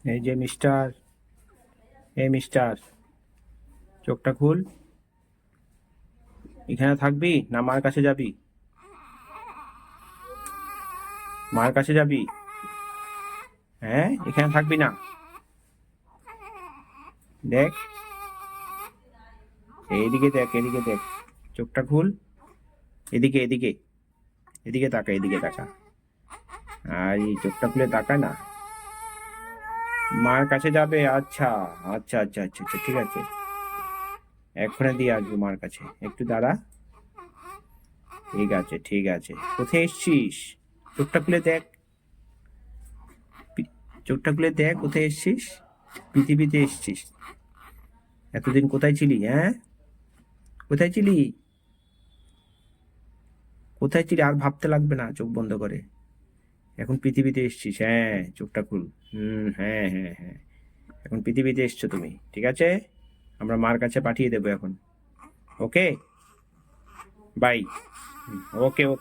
এই যে মিস্টার, এই মিস্টার, চোখটা খুল। এখানে থাকবি না মার কাছে যাবি? মার কাছে যাবি? হ্যাঁ, এখানে থাকবি না? দেখ, এইদিকে দেখ, এদিকে দেখ, চোখটা খুল। এদিকে এদিকে, এদিকে তাকা, এদিকে তাকা। আর এই চোখটা খুলে তাকা না। মার কাছে যাবে? আচ্ছা আচ্ছা আচ্ছা আচ্ছা আচ্ছা, ঠিক আছে, এক্ষুনি দিয়ে আসবো মার কাছে, একটু দাঁড়া। ঠিক আছে ঠিক আছে, কোথায় এসছিস? চোখটা খুলে দেখ, চোখটা খুলে দেখ, কোথায় এসছিস? পৃথিবীতে এসছিস। এতদিন কোথায় ছিলি? হ্যাঁ, কোথায় ছিলি? কোথায় ছিলি? আর ভাবতে লাগবে না, চোখ বন্ধ করে। এখন পৃথিবীতে এসছিস, হ্যাঁ, চোখটা খুল। হ্যাঁ হ্যাঁ হ্যাঁ, এখন পৃথিবীতে এসছো তুমি, ঠিক আছে। আমরা মার কাছে পাঠিয়ে দেবো এখন। ওকে, বাই। ওকে ওকে।